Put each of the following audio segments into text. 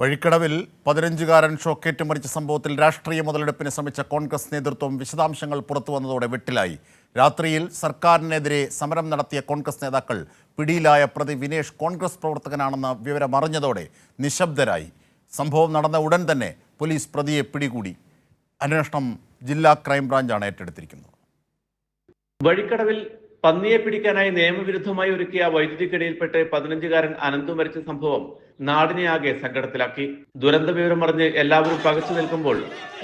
വഴിക്കടവിൽ 15കാരൻ ഷോക്കേറ്റ് മരിച്ച സംഭവത്തിൽ രാഷ്ട്രീയ മുതലെടുപ്പിന് ശ്രമിച്ച കോൺഗ്രസ് നേതൃത്വം വിശദാംശങ്ങൾ പുറത്തുവന്നതോടെ വെട്ടിലായി. രാത്രിയിൽ സർക്കാരിനെതിരെ സമരം നടത്തിയ കോൺഗ്രസ് നേതാക്കൾ പിടിയിലായ പ്രതി വിനേഷ് കോൺഗ്രസ് പ്രവർത്തകനാണെന്ന വിവരമറിഞ്ഞതോടെ നിശബ്ദരായി. സംഭവം നടന്ന ഉടൻ തന്നെ പോലീസ് പ്രതിയെ പിടികൂടി. അന്വേഷണം ജില്ലാ ക്രൈംബ്രാഞ്ചാണ് ഏറ്റെടുത്തിരിക്കുന്നത്. വഴിക്കടവിൽ പന്നിയെ പിടിക്കാനായി നിയമവിരുദ്ധമായി ഒരുക്കിയ വൈദ്യുതിക്കിടയിൽപ്പെട്ട് 15കാരൻ അനന്തു മരിച്ച സംഭവം നാടിനെ ആകെ സങ്കടത്തിലാക്കി. ദുരന്ത വിവരം അറിഞ്ഞ് എല്ലാവരും പകച്ചു നിൽക്കുമ്പോൾ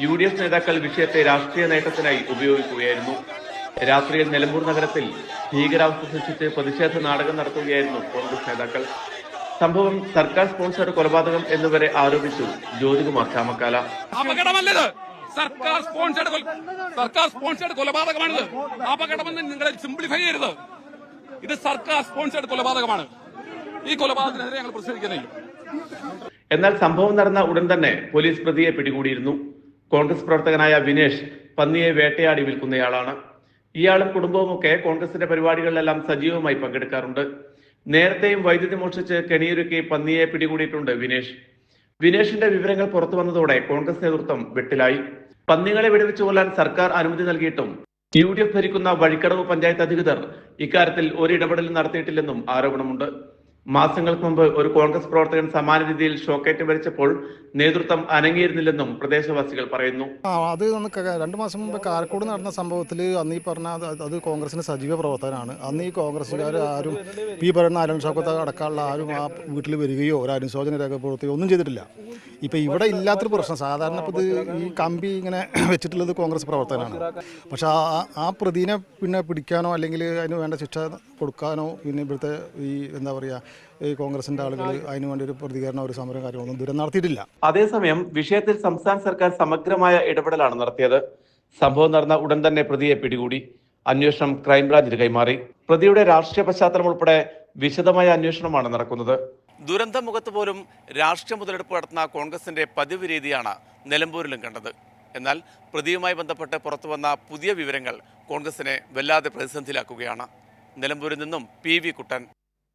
UDF നേതാക്കൾ വിഷയത്തെ രാഷ്ട്രീയ നേട്ടത്തിനായി ഉപയോഗിക്കുകയായിരുന്നു. രാത്രിയിൽ നിലമ്പൂർ നഗരത്തിൽ ഭീകരാവസ്ഥ സൃഷ്ടിച്ച് പ്രതിഷേധ നാടകം നടത്തുകയായിരുന്നു കോൺഗ്രസ് നേതാക്കൾ. സംഭവം സർക്കാർ സ്പോൺസർഡ് കൊലപാതകം എന്നുവരെ ആരോപിച്ചു ജ്യോതികുമാർ ചാമക്കാല. സർക്കാർ സ്പോൺസേഡ് കൊലപാതകമാണിത്. അപകടമെന്ന് നിങ്ങൾ സിംപ്ലിഫൈ ചെയ്യരുത്. ഇത് സർക്കാർ സ്പോൺസേഡ് കൊലപാതകമാണ്. ഈ കൊലപാതകത്തിനെതിരെ ഞങ്ങൾ പ്രതിഷേധിക്കുന്നില്ല. എന്നാൽ സംഭവം നടന്ന ഉടൻ തന്നെ പോലീസ് പ്രതിയെ പിടികൂടിയിരുന്നു. കോൺഗ്രസ് പ്രവർത്തകനായ വിനേഷ് പന്നിയെ വേട്ടയാടി വിൽക്കുന്നയാളാണ്. ഇയാളും കുടുംബവുമൊക്കെ കോൺഗ്രസിന്റെ പരിപാടികളിലെല്ലാം സജീവമായി പങ്കെടുക്കാറുണ്ട്. നേരത്തെയും വൈദ്യുതി മോഷ്ടിച്ച് കെണിയൊരുക്കി പന്നിയെ പിടികൂടിയിട്ടുണ്ട് വിനേഷിന്റെ വിവരങ്ങൾ പുറത്തു വന്നതോടെ കോൺഗ്രസ് നേതൃത്വം വെട്ടിലായി. പന്നികളെ വെടിവെച്ചു കൊല്ലാൻ സർക്കാർ അനുമതി നൽകിയിട്ടും UDF ഭരിക്കുന്ന വഴിക്കടവ് പഞ്ചായത്ത് അധികൃതർ ഇക്കാര്യത്തിൽ ഒരിടപെടലും നടത്തിയിട്ടില്ലെന്നും ആരോപണമുണ്ട്. മാസങ്ങൾക്ക് മുമ്പ് ഒരു കോൺഗ്രസ് പ്രവർത്തകൻ സമാന രീതിയിൽ ഷോക്കേറ്റ് മരിച്ചപ്പോൾ നേതൃത്വം അനങ്ങിയിരുന്നില്ലെന്നും പ്രദേശവാസികൾ പറയുന്നു. അത് 2 മാസം മുമ്പ് കാരക്കോട് നടന്ന സംഭവത്തിൽ അന്ന് ഈ പറഞ്ഞ അത് കോൺഗ്രസിന്റെ സജീവ പ്രവർത്തകനാണ്. അന്ന് ഈ കോൺഗ്രസ്സുകാർ ആരും ഈ പറയുന്ന അരുൺ ഷൗക്കത്ത് അടക്കമുള്ള ആരും ആ വീട്ടിൽ വരികയോ ഒരു അനുശോചന രേഖപ്പെടുത്തുകയോ ഒന്നും ചെയ്തിട്ടില്ല. ഇപ്പം ഇവിടെ ഇല്ലാത്തൊരു പ്രശ്നം, സാധാരണ ഇപ്പോൾ ഈ കമ്പി ഇങ്ങനെ വെച്ചിട്ടുള്ളത് കോൺഗ്രസ് പ്രവർത്തകനാണ്. പക്ഷെ ആ പ്രതിനെ പിന്നെ പിടിക്കാനോ അല്ലെങ്കിൽ അതിന് വേണ്ട ശിക്ഷ കൊടുക്കാനോ പിന്നെ ഇവിടുത്തെ ഈ എന്താ പറയുക ഈ കോൺഗ്രസിന്റെ ആളുകൾ അതിനു വേണ്ടി ഒരു പ്രതികരണം ഒരു സമരം കാര്യങ്ങളൊന്നും ദൂരം നടത്തിയിട്ടില്ല. അതേസമയം വിഷയത്തിൽ സംസ്ഥാന സർക്കാർ സമഗ്രമായ ഇടപെടലാണ് നടത്തിയത്. സംഭവം നടന്ന ഉടൻ തന്നെ പ്രതിയെ പിടികൂടി. അന്വേഷണം ക്രൈംബ്രാഞ്ചിന് കൈമാറി. പ്രതിയുടെ രാഷ്ട്രീയ പശ്ചാത്തലം ഉൾപ്പെടെ വിശദമായ അന്വേഷണമാണ് നടക്കുന്നത്. ദുരന്തമുഖത്ത് പോലും രാഷ്ട്രീയ മുതലെടുപ്പ് നടത്തുന്ന കോൺഗ്രസിന്റെ പതിവ് രീതിയാണ് നിലമ്പൂരിലും കണ്ടത്. എന്നാൽ പ്രതിയുമായി ബന്ധപ്പെട്ട് പുറത്തുവന്ന പുതിയ വിവരങ്ങൾ കോൺഗ്രസിനെ വല്ലാതെ പ്രതിസന്ധിയിലാക്കുകയാണ്. നിലമ്പൂരിൽ നിന്നും PV കുട്ടൻ.